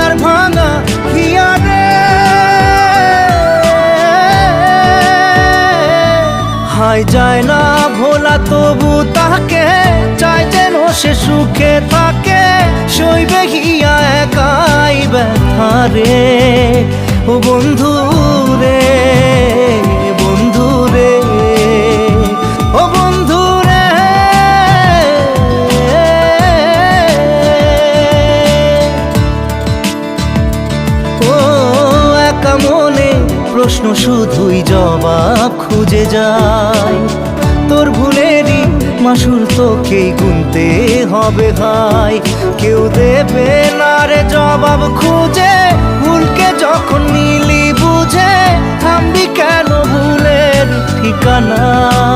তার ভাঙা হিয়ারে। হায় যায় না ভোলা তবু তাকে, চাই যেন সে সুখে থাকে, সইবে হিয়া একাই ব্যথা রে। ও বন্ধু রে, বন্ধু রে, ও বন্ধু রে। ও একা মনে প্রশ্ন শুধুই জবাব খুঁজে যায়, তোর ভুলেরই মাসুল তোকেই গুনতে হবে ভাই। কেউ দেবে না রে জবাব খুঁজে, ভুলকে যখন নিলি বুঝে, থামবি কেন ভুলের ঠিকানা।